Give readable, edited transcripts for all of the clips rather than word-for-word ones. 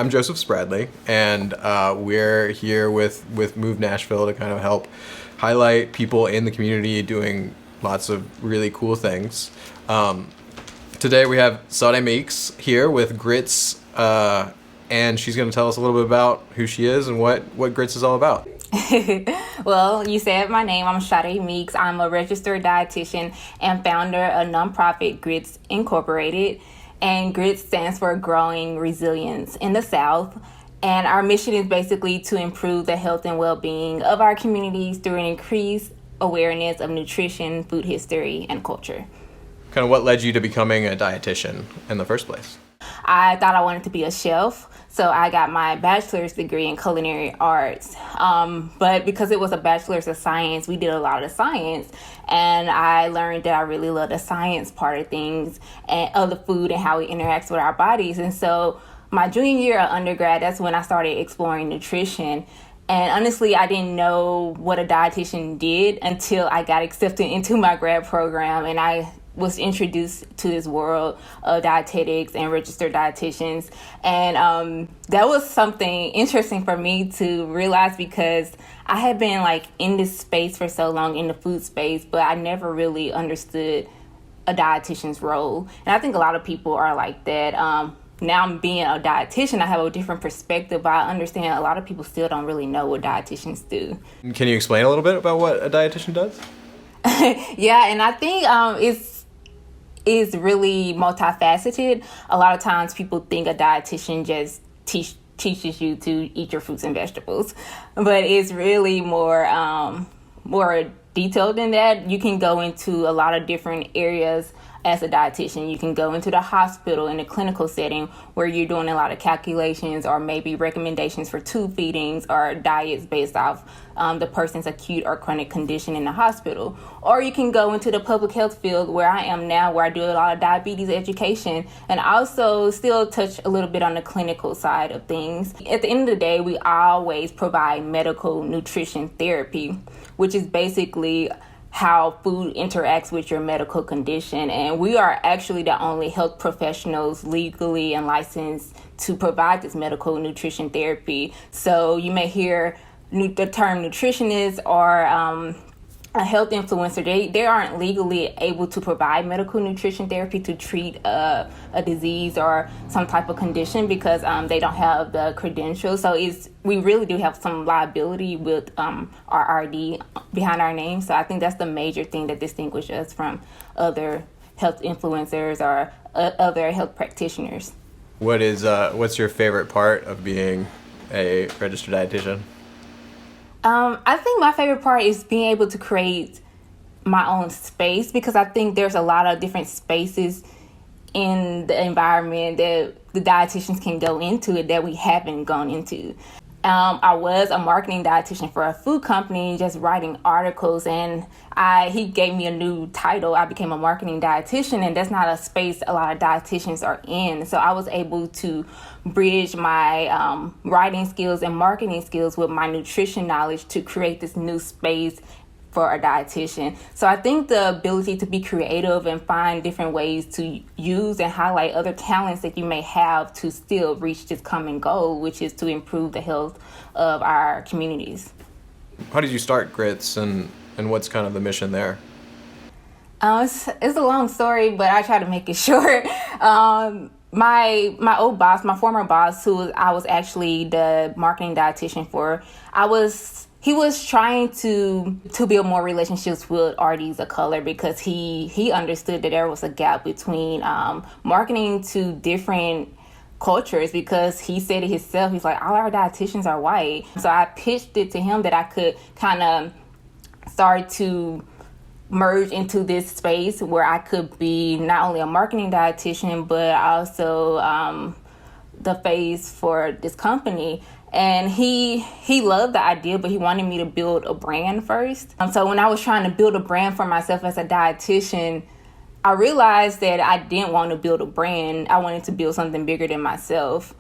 I'm Joseph Spradley, and we're here with Move Nashville to kind of help highlight people in the community doing lots of really cool things. Today we have Sade Meeks here with Grits, and she's going to tell us a little bit about who she is and what Grits is all about. Well, you said my name. I'm Sade Meeks. I'm a registered dietitian and founder of nonprofit Grits Incorporated. And Grits stands for Growing Resilience in the South. And our mission is basically to improve the health and well-being of our communities through an increased awareness of nutrition, food history, and culture. Kind of what led you to becoming a dietitian in the first place? I thought I wanted to be a chef, so I got my bachelor's degree in culinary arts. But because it was a bachelor's of science, we did a lot of science, and I learned that I really love the science part of things and of the food and how it interacts with our bodies. And so my junior year of undergrad, that's when I started exploring nutrition. And honestly, I didn't know what a dietitian did until I got accepted into my grad program, and I was introduced to this world of dietetics and registered dietitians. And that was something interesting for me to realize, because I had been in this space for so long, in the food space, but I never really understood a dietitian's role. And I think a lot of people are like that. Now I'm being a dietitian, I have a different perspective, but I understand a lot of people still don't really know what dietitians do. Can you explain a little bit about what a dietitian does? Yeah, and I think it's really multifaceted. A lot of times people think a dietitian just teaches you to eat your fruits and vegetables, but it's really more detailed than that. You can go into a lot of different areas as a dietitian. You can go into the hospital in a clinical setting where you're doing a lot of calculations or maybe recommendations for tube feedings or diets based off the person's acute or chronic condition in the hospital. Or you can go into the public health field where I am now, where I do a lot of diabetes education and also still touch a little bit on the clinical side of things. At the end of the day, we always provide medical nutrition therapy, which is basically how food interacts with your medical condition. And we are actually the only health professionals legally and licensed to provide this medical nutrition therapy. So you may hear the term nutritionist or a health influencer. They aren't legally able to provide medical nutrition therapy to treat a disease or some type of condition because they don't have the credentials. So we really do have some liability with our RD behind our name. So I think that's the major thing that distinguishes us from other health influencers or other health practitioners. What's your favorite part of being a registered dietitian? I think my favorite part is being able to create my own space, because I think there's a lot of different spaces in the environment that the dietitians can go into it that we haven't gone into. I was a marketing dietitian for a food company, just writing articles, and he gave me a new title. I became a marketing dietitian, and that's not a space a lot of dietitians are in. So I was able to bridge my writing skills and marketing skills with my nutrition knowledge to create this new space for a dietitian. So I think the ability to be creative and find different ways to use and highlight other talents that you may have to still reach this common goal, which is to improve the health of our communities. How did you start Grits, and what's kind of the mission there? It's a long story, but I try to make it short. My old boss, my former boss, who I was actually the marketing dietitian for, he was trying to build more relationships with RDs of color, because he understood that there was a gap between marketing to different cultures, because he said it himself. He's like, all our dietitians are white. So I pitched it to him that I could kind of start to merge into this space where I could be not only a marketing dietitian, but also the face for this company. And he loved the idea, but he wanted me to build a brand first. So when I was trying to build a brand for myself as a dietitian, I realized that I didn't want to build a brand. I wanted to build something bigger than myself.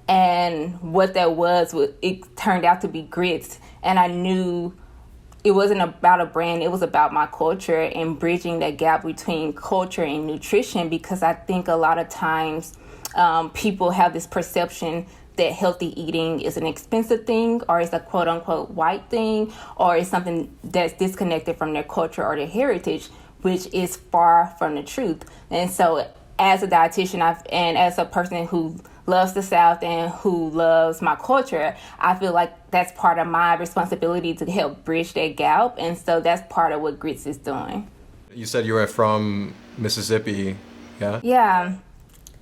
And what that was, it turned out to be Grits. And I knew it wasn't about a brand, it was about my culture and bridging that gap between culture and nutrition, because I think a lot of times people have this perception that healthy eating is an expensive thing, or it's a quote unquote white thing, or it's something that's disconnected from their culture or their heritage, which is far from the truth. And so as a dietitian and as a person who loves the South and who loves my culture, I feel like that's part of my responsibility to help bridge that gap. And so that's part of what Grits is doing. You said you were from Mississippi, yeah? Yeah.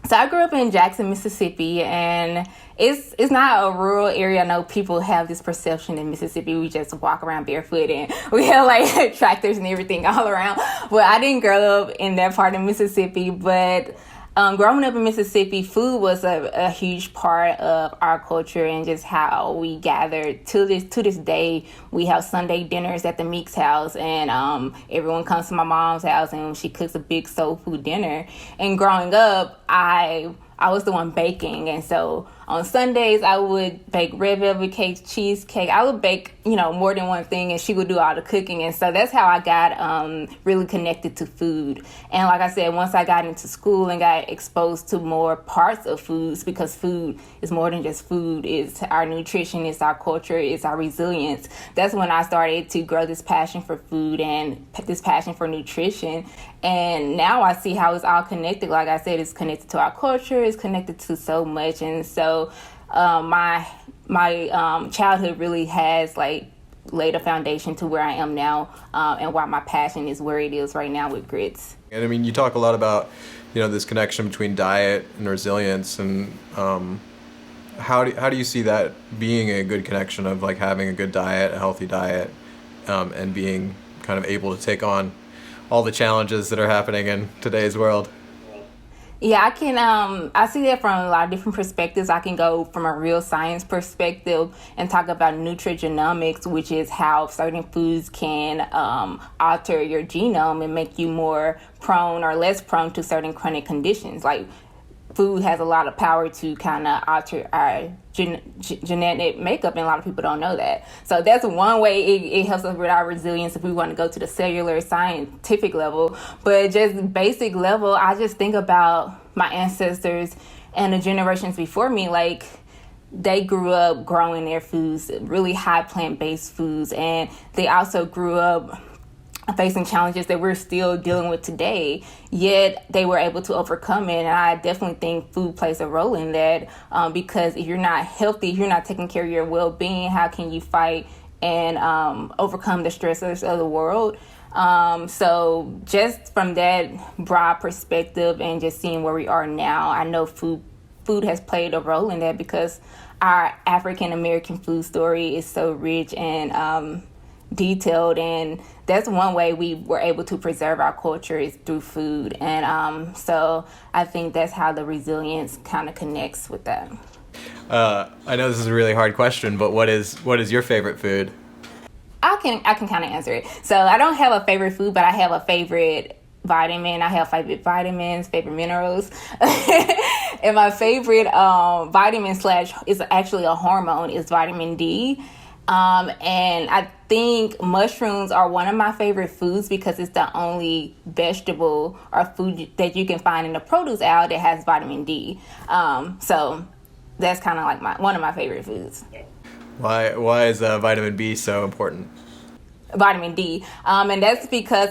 So I grew up in Jackson, Mississippi, and it's not a rural area. I know people have this perception in Mississippi we just walk around barefoot and we have like tractors and everything all around. But I didn't grow up in that part of Mississippi, but growing up in Mississippi, food was a huge part of our culture and just how we gathered. To this day, we have Sunday dinners at the Meeks house, and everyone comes to my mom's house and she cooks a big soul food dinner. And growing up, I was the one baking, and so on Sundays I would bake red velvet cake, cheesecake. I would bake, more than one thing, and she would do all the cooking. And so that's how I got really connected to food. And like I said, once I got into school and got exposed to more parts of foods, because food is more than just food, it's our nutrition, it's our culture, it's our resilience. That's when I started to grow this passion for food and this passion for nutrition. And now I see how it's all connected. Like I said, it's connected to our culture, it's connected to so much. And so my childhood really has laid a foundation to where I am now, and why my passion is where it is right now with Grits. And I mean, you talk a lot about, this connection between diet and resilience, and how do you see that being a good connection of having a good diet, a healthy diet, and being kind of able to take on all the challenges that are happening in today's world? Yeah, I can. I see that from a lot of different perspectives. I can go from a real science perspective and talk about nutrigenomics, which is how certain foods can alter your genome and make you more prone or less prone to certain chronic conditions. Like, food has a lot of power to kind of alter our genetic makeup, and a lot of people don't know that. So that's one way it helps us with our resilience if we want to go to the cellular scientific level. But just basic level, I just think about my ancestors and the generations before me. They grew up growing their foods, really high plant-based foods, and they also grew up facing challenges that we're still dealing with today, yet they were able to overcome it. And I definitely think food plays a role in that, because if you're not healthy, if you're not taking care of your well-being, how can you fight and overcome the stressors of the world? So just from that broad perspective and just seeing where we are now, I know food has played a role in that, because our African American food story is so rich and detailed, and that's one way we were able to preserve our culture is through food. And so I think that's how the resilience kind of connects with that. I know this is a really hard question, but what is your favorite food? I can kind of answer it. So I don't have a favorite food, but I have a favorite vitamin. I have favorite vitamins, favorite minerals. And my favorite vitamin / is actually a hormone is vitamin D. And I think mushrooms are one of my favorite foods because it's the only vegetable or food that you can find in the produce aisle that has vitamin D. So that's kind of like one of my favorite foods. Why is vitamin B so important? Vitamin D. And that's because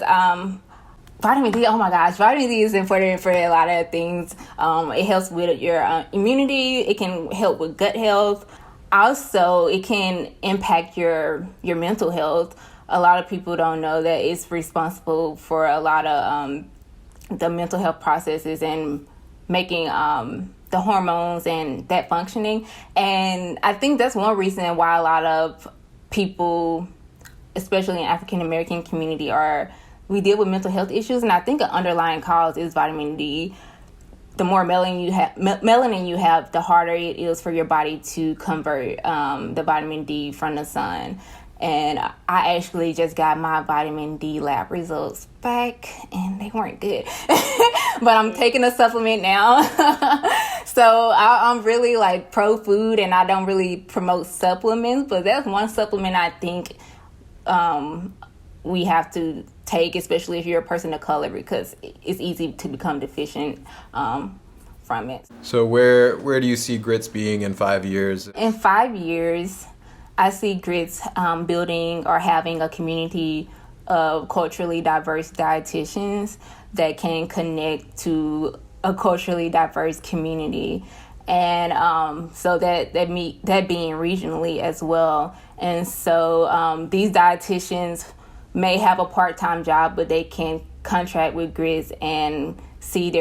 vitamin D, oh my gosh, vitamin D is important for a lot of things. It helps with your immunity. It can help with gut health. Also, it can impact your mental health. A lot of people don't know that it's responsible for a lot of the mental health processes and making the hormones and that functioning. And I think that's one reason why a lot of people, especially in African American community, we deal with mental health issues. And I think an underlying cause is vitamin D. The more melanin you have, the harder it is for your body to convert the vitamin D from the sun. And I actually just got my vitamin D lab results back, and they weren't good. But I'm taking a supplement now. So I'm really pro food, and I don't really promote supplements. But that's one supplement I think we have to take, especially if you're a person of color, because it's easy to become deficient from it. So where do you see Grits being in 5 years? In 5 years, I see Grits building or having a community of culturally diverse dietitians that can connect to a culturally diverse community. And so that being regionally as well. And so these dietitians may have a part-time job, but they can contract with Grits and see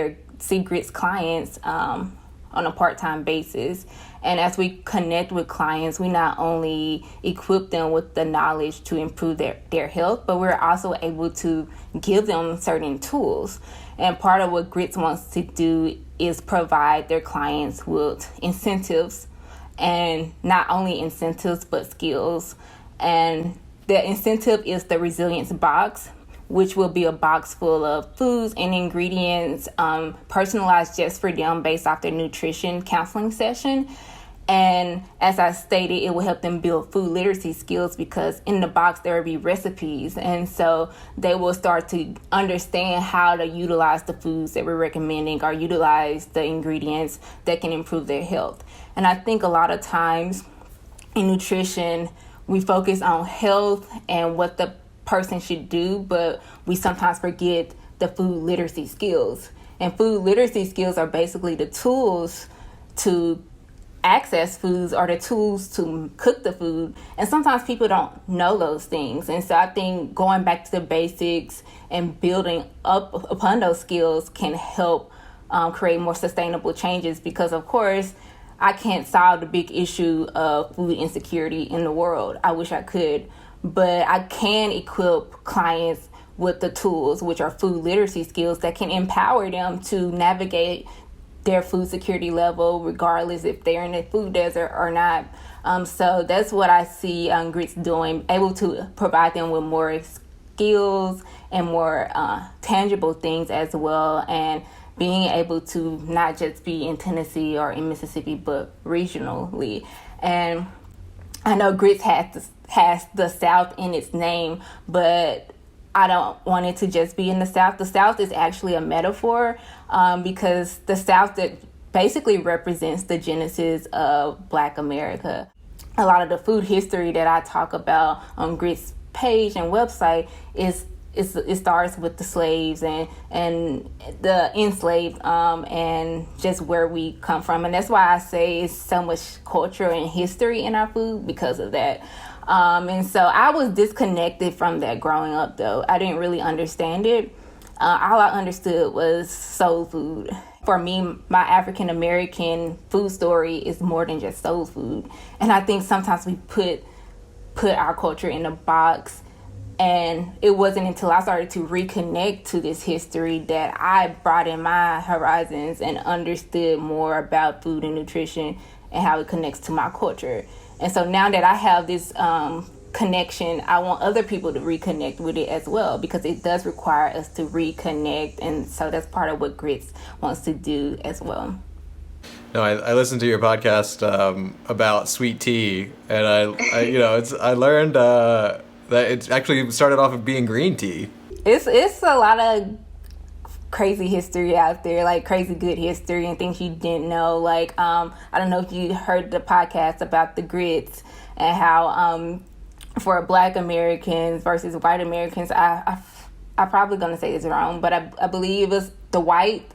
Grits clients on a part-time basis. And as we connect with clients, we not only equip them with the knowledge to improve their health, but we're also able to give them certain tools. And part of what Grits wants to do is provide their clients with incentives, and not only incentives, but skills. And the incentive is the resilience box, which will be a box full of foods and ingredients personalized just for them based off their nutrition counseling session. And as I stated, it will help them build food literacy skills, because in the box there will be recipes. And so they will start to understand how to utilize the foods that we're recommending, or utilize the ingredients that can improve their health. And I think a lot of times in nutrition, we focus on health and what the person should do, but we sometimes forget the food literacy skills. And food literacy skills are basically the tools to access foods, or the tools to cook the food. And sometimes people don't know those things. And so I think going back to the basics and building up upon those skills can help create more sustainable changes, because of course I can't solve the big issue of food insecurity in the world. I wish I could, but I can equip clients with the tools, which are food literacy skills, that can empower them to navigate their food security level, regardless if they're in a food desert or not. So that's what I see Grits doing, able to provide them with more skills and more tangible things as well, and being able to not just be in Tennessee or in Mississippi, but regionally. And I know Grits has the South in its name, but I don't want it to just be in the South. The South is actually a metaphor, because the South that basically represents the genesis of Black America. A lot of the food history that I talk about on Grits page and website it starts with the slaves and the enslaved, and just where we come from. And that's why I say it's so much culture and history in our food, because of that. And so I was disconnected from that growing up, though. I didn't really understand it. All I understood was soul food. For me, my African American food story is more than just soul food. And I think sometimes we put our culture in a box. And it wasn't until I started to reconnect to this history that I broadened my horizons and understood more about food and nutrition and how it connects to my culture. And so now that I have this connection, I want other people to reconnect with it as well, because it does require us to reconnect. And so that's part of what Grits wants to do as well. No, I listened to your podcast about sweet tea, and I learned that it actually started off of being green tea. It's a lot of crazy history out there, like crazy good history and things you didn't know. Like I don't know if you heard the podcast about the grits and how for Black Americans versus white Americans, I'm probably gonna say this wrong, but I believe it was the white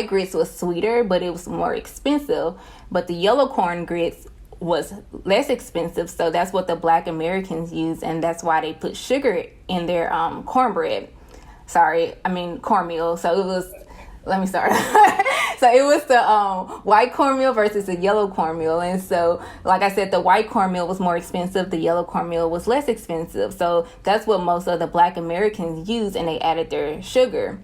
grits was sweeter, but it was more expensive. But the yellow corn grits was less expensive, so that's what the Black Americans use, and that's why they put sugar in their cornmeal. So it was, let me start. So it was the white cornmeal versus the yellow cornmeal. And so, like I said, the white cornmeal was more expensive, the yellow cornmeal was less expensive. So that's what most of the Black Americans use, and they added their sugar.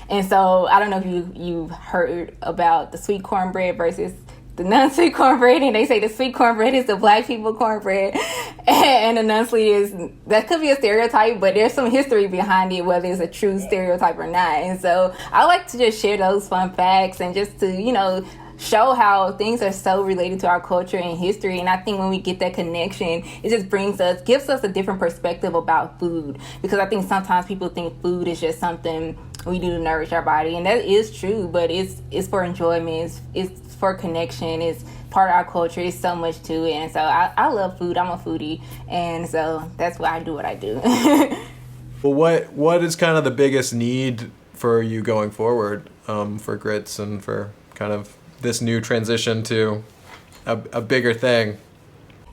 And so I don't know if you've heard about the sweet cornbread versus the non-sweet cornbread, and they say the sweet cornbread is the Black people cornbread, and the non-sweet is, that could be a stereotype, but there's some history behind it, whether it's a true stereotype or not. And so I like to just share those fun facts and just to, show how things are so related to our culture and history. And I think when we get that connection, it just gives us a different perspective about food, because I think sometimes people think food is just something we do to nourish our body, and that is true. But it's for enjoyment. It's for connection. It's part of our culture. It's so much to it, and so I love food. I'm a foodie, and so that's why I do what I do. Well, what is kind of the biggest need for you going forward, for Grits and for kind of this new transition to a bigger thing?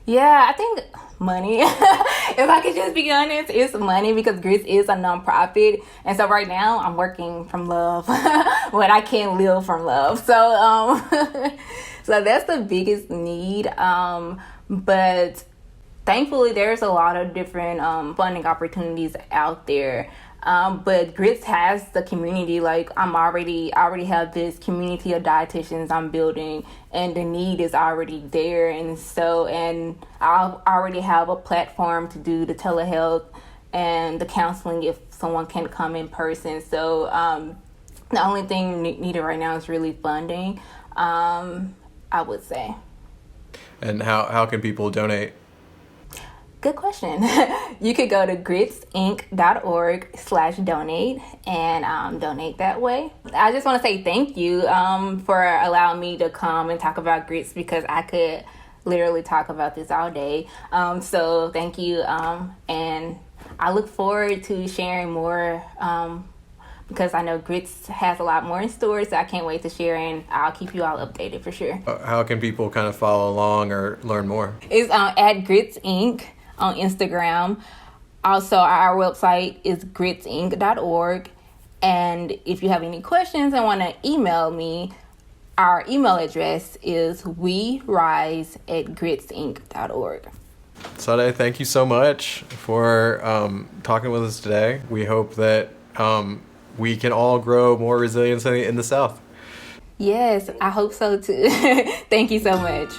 Yeah, I think money. If I could just be honest, it's money, because Grits is a nonprofit, and so right now I'm working from love, but I can't live from love. So so that's the biggest need. But thankfully, there's a lot of different funding opportunities out there. But Grits has the community. Like I already have this community of dietitians I'm building, and the need is already there. And so, and I already have a platform to do the telehealth and the counseling if someone can't come in person. So the only thing needed right now is really funding, I would say. And how can people donate? Good question. You could go to gritsinc.org/donate and donate that way. I just want to say thank you for allowing me to come and talk about Grits, because I could literally talk about this all day. So thank you. And I look forward to sharing more, because I know Grits has a lot more in store, so I can't wait to share, and I'll keep you all updated for sure. How can people kind of follow along or learn more? It's at Grits Inc. on Instagram. Also, our website is gritsinc.org. And if you have any questions and want to email me, our email address is werise@gritsinc.org. Sade, thank you so much for talking with us today. We hope that we can all grow more resilience in the South. Yes, I hope so too. Thank you so much.